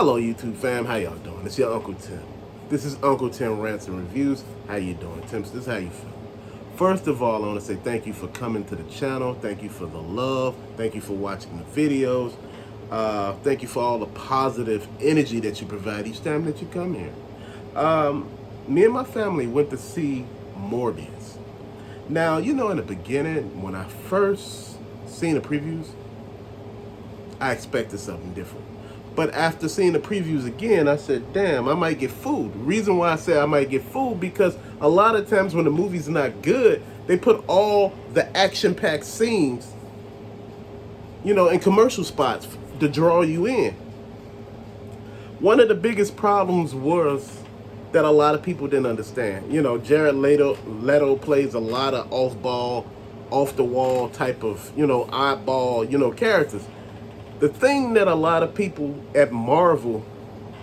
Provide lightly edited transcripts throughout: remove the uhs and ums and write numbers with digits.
Hello YouTube fam, how y'all doing? It's your Uncle Tim. This is Uncle Tim Rants and Reviews. How you doing, Tim? This is how you feel. First of all, I want to say thank you for coming to the channel. Thank you for the love. Thank you for watching the videos. Thank you for all the positive energy that you provide each time that you come here. Me and my family went to see Morbius. Now, in the beginning, when I first seen the previews, I expected something different. But after seeing the previews again, I said, damn, I might get fooled. The reason why I say I might get fooled, because a lot of times when the movie's not good, they put all the action-packed scenes, in commercial spots to draw you in. One of the biggest problems was that a lot of people didn't understand. Jared Leto plays a lot of off-ball, off-the-wall type of, oddball, characters. The thing that a lot of people at Marvel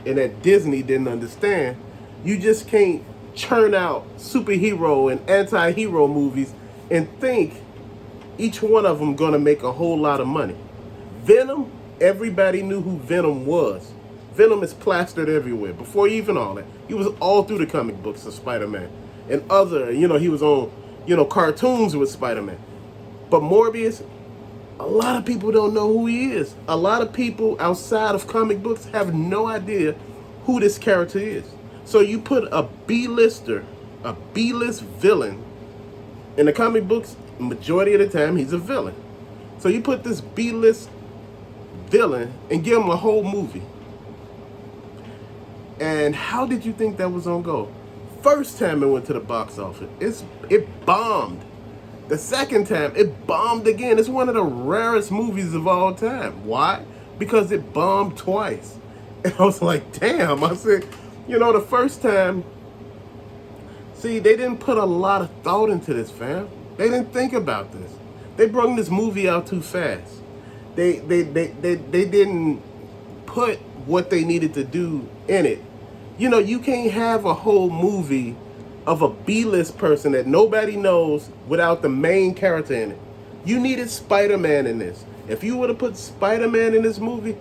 and at Disney didn't understand, you just can't churn out superhero and anti-hero movies and think each one of them gonna make a whole lot of money. Venom, everybody knew who Venom was. Venom is plastered everywhere. Before even all that, he was all through the comic books of Spider-Man and other, he was on, cartoons with Spider-Man. But Morbius, a lot of people don't know who he is. A lot of people outside of comic books have no idea who this character is. So you put a B-lister, a B-list villain, in the comic books, majority of the time, he's a villain. So you put this B-list villain and give him a whole movie. And how did you think that was gonna go? First time it went to the box office, it bombed. The second time, it bombed again. It's one of the rarest movies of all time. Why? Because it bombed twice. And I was like, damn. I said, the first time, see, they didn't put a lot of thought into this, fam. They didn't think about this. They brought this movie out too fast. They didn't put what they needed to do in it. You can't have a whole movie of a B-list person that nobody knows without the main character in it. You needed Spider-Man in this. If you would have put Spider-Man in this movie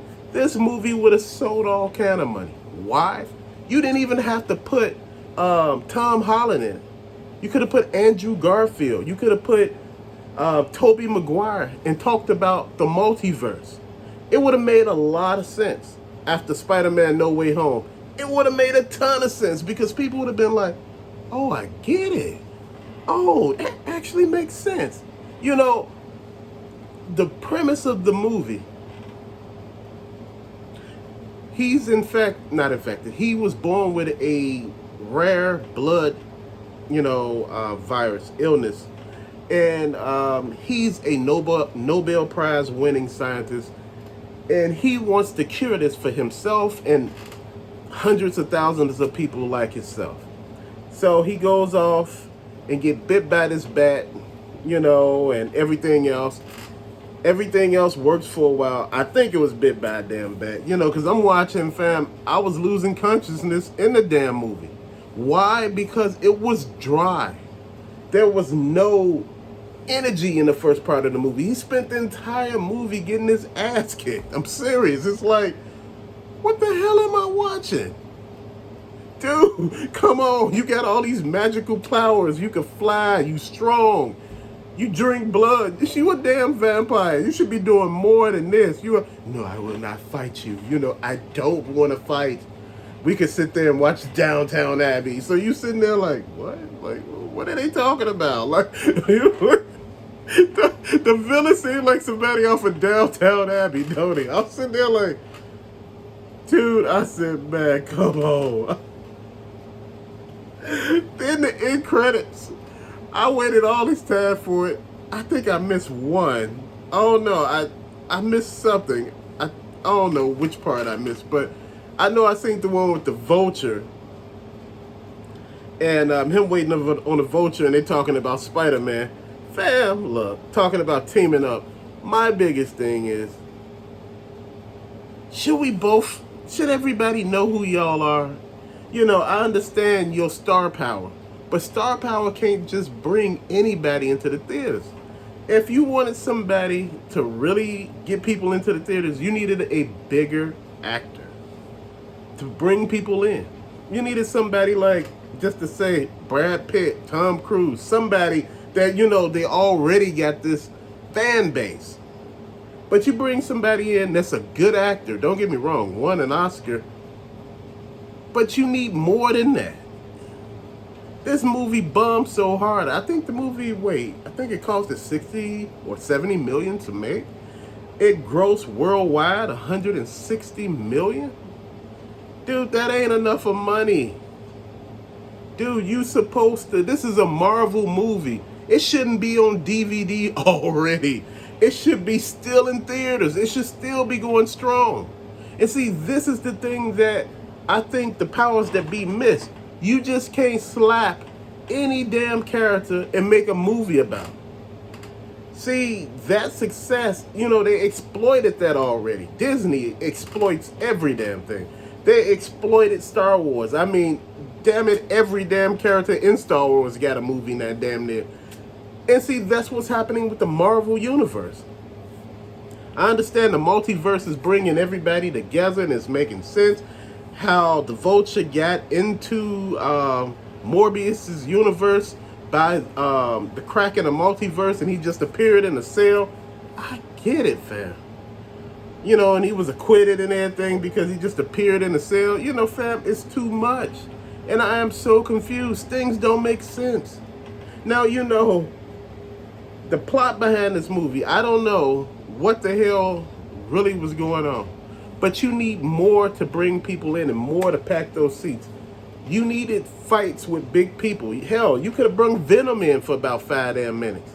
would have sold all kind of money. Why? You didn't even have to put Tom Holland in it. You could have put Andrew Garfield. You could have put Tobey Maguire and talked about the multiverse. It would have made a lot of sense after Spider-Man No Way Home. It would have made a ton of sense because people would have been like, oh, I get it. Oh, it actually makes sense. The premise of the movie, he's not infected. He was born with a rare blood, virus, illness. And he's a Nobel Prize winning scientist. And he wants to cure this for himself and hundreds of thousands of people like himself. So he goes off and get bit by this bat, and everything else. Everything else works for a while. I think it was bit by a damn bat, because I'm watching, fam. I was losing consciousness in the damn movie. Why? Because it was dry. There was no energy in the first part of the movie. He spent the entire movie getting his ass kicked. I'm serious. It's like, what the hell am I watching? Dude, come on. You got all these magical powers. You can fly. You strong. You drink blood. You a damn vampire. You should be doing more than this. No, I will not fight you. I don't want to fight. We could sit there and watch Downtown Abbey. So you sitting there like, what? Like, what are they talking about? Like, the villain seemed like somebody off of Downtown Abbey, don't he? I'm sitting there like, dude, I said, man, come on. Then the end credits. I waited all this time for it. I think I missed one. I don't know. I missed something. I don't know which part I missed, but I know I seen the one with the vulture. And him waiting on the vulture and they talking about Spider-Man. Fam, look, talking about teaming up. My biggest thing is, should everybody know who y'all are? I understand your star power, but star power can't just bring anybody into the theaters. If you wanted somebody to really get people into the theaters, you needed a bigger actor. to bring people in. You needed somebody like, just to say, Brad Pitt, Tom Cruise, somebody that, they already got this fan base. But you bring somebody in that's a good actor, don't get me wrong, won an Oscar, but you need more than that. This movie bombed so hard. I think the movie, I think it cost it 60 or 70 million to make. It grossed worldwide 160 million. Dude, that ain't enough of money. Dude, this is a Marvel movie. It shouldn't be on DVD already. It should be still in theaters. It should still be going strong. And see, this is the thing that I think the powers that be missed. You just can't slap any damn character and make a movie about. See, that success, they exploited that already. Disney exploits every damn thing. They exploited Star Wars. I mean, damn it, every damn character in Star Wars got a movie now, damn near. And see, that's what's happening with the Marvel Universe. I understand the multiverse is bringing everybody together and it's making sense. How the Vulture got into Morbius's universe by the crack in the multiverse and he just appeared in a cell. I get it, fam. And he was acquitted and everything because he just appeared in the cell. Fam, it's too much. And I am so confused. Things don't make sense. Now, the plot behind this movie, I don't know what the hell really was going on. But you need more to bring people in and more to pack those seats. You needed fights with big people. Hell, you could have brought Venom in for about 5 damn minutes.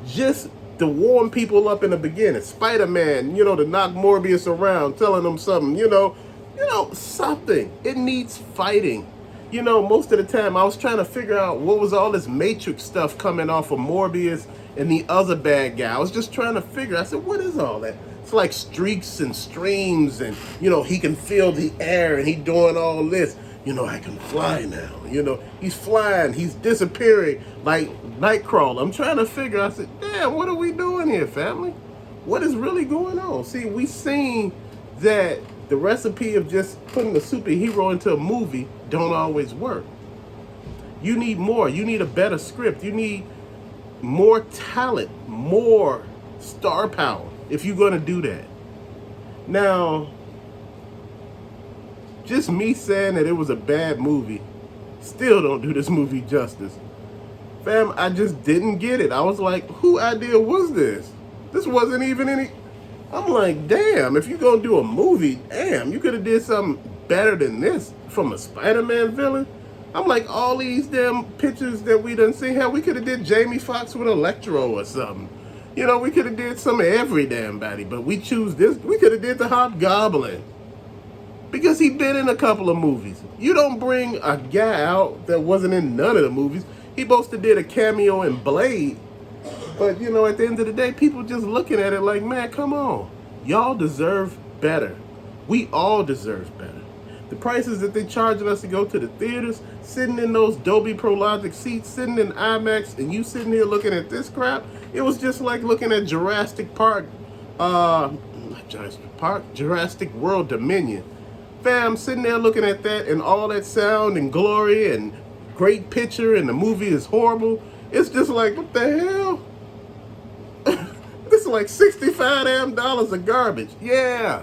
Just to warm people up in the beginning. Spider-Man, to knock Morbius around, telling them something, something. It needs fighting. Most of the time I was trying to figure out what was all this Matrix stuff coming off of Morbius and the other bad guy. I was just trying to figure. I said, what is all that? It's like streaks and streams and, he can feel the air and he doing all this. I can fly now. He's flying. He's disappearing like Nightcrawler. I'm trying to figure. I said, damn, what are we doing here, family? What is really going on? See, we seen that the recipe of just putting a superhero into a movie don't always work. You need more. You need a better script. You need more talent, more star power if you're going to do that. Now, just me saying that it was a bad movie still don't do this movie justice. Fam, I just didn't get it. I was like, who idea was this? This wasn't even any... I'm like, damn, if you're going to do a movie, damn, you could have did something better than this from a Spider-Man villain. I'm like, all these damn pictures that we done seen, hell, we could have did Jamie Foxx with Electro or something. We could have did some of every damn body, but we choose this. We could have did the Hobgoblin. Because he been in a couple of movies. You don't bring a guy out that wasn't in none of the movies. He supposed to did a cameo in Blade. But, at the end of the day, people just looking at it like, man, come on. Y'all deserve better. We all deserve better. The prices that they charging us to go to the theaters, sitting in those Dolby Pro Logic seats, sitting in IMAX, and you sitting here looking at this crap, it was just like looking at Jurassic Park, Jurassic World Dominion. Fam, sitting there looking at that and all that sound and glory and great picture and the movie is horrible. It's just like, what the hell? This is like $65 damn of garbage. Yeah.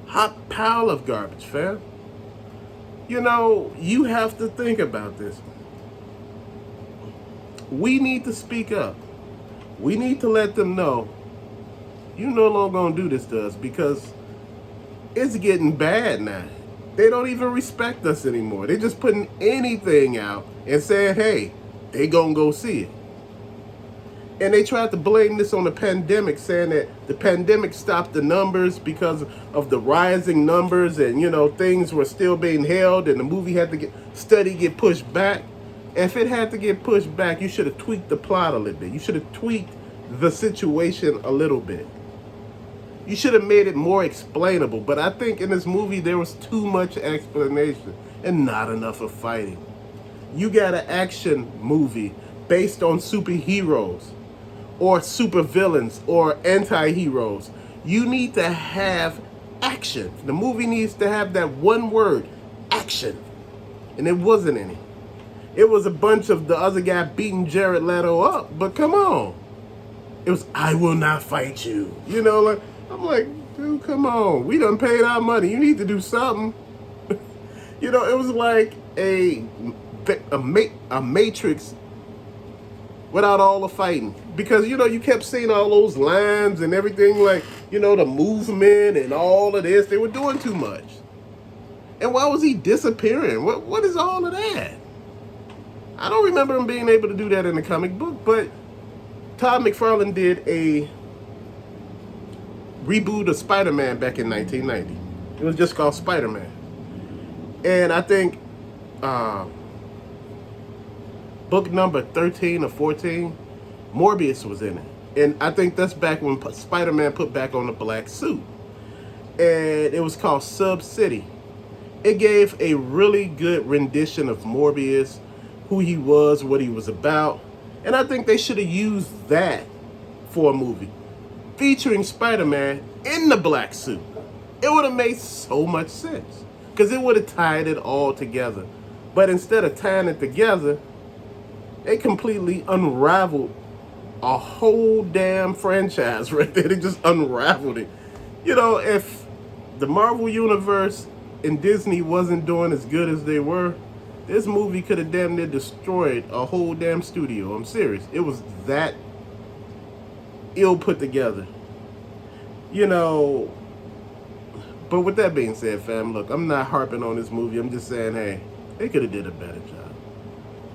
Hot pile of garbage, fam. You have to think about this. We need to speak up. We need to let them know you no longer gonna do this to us because it's getting bad now. They don't even respect us anymore. They're just putting anything out and saying, hey, they gonna go see it. And they tried to blame this on the pandemic, saying that the pandemic stopped the numbers because of the rising numbers and, things were still being held and the movie had to get pushed back. If it had to get pushed back, you should have tweaked the plot a little bit. You should have tweaked the situation a little bit. You should have made it more explainable. But I think in this movie, there was too much explanation and not enough of fighting. You got an action movie based on superheroes or supervillains or anti-heroes. You need to have action. The movie needs to have that one word, action. And it wasn't any. It was a bunch of the other guy beating Jared Leto up, but come on. It was, I will not fight you. You know, like, I'm like, dude, come on. We done paid our money. You need to do something. You know, it was like a Matrix without all the fighting. Because, you know, you kept seeing all those lines and everything, like, you know, the movement and all of this. They were doing too much. And why was he disappearing? What is all of that? I don't remember him being able to do that in the comic book, but Todd McFarlane did a reboot of Spider-Man back in 1990. It was just called Spider-Man. And I think book number 13 or 14, Morbius was in it. And I think that's back when Spider-Man put back on the black suit. And it was called Sub-City. It gave a really good rendition of Morbius, who he was, what he was about. And I think they should have used that for a movie featuring Spider-Man in the black suit. It would have made so much sense because it would have tied it all together. But instead of tying it together, they completely unraveled a whole damn franchise right there. They just unraveled it. You know, if the Marvel Universe and Disney wasn't doing as good as they were, this movie could have damn near destroyed a whole damn studio. I'm serious. It was that ill put together. You know, but with that being said, fam, look, I'm not harping on this movie. I'm just saying, hey, they could have did a better job.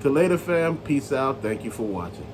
Till later, fam. Peace out. Thank you for watching.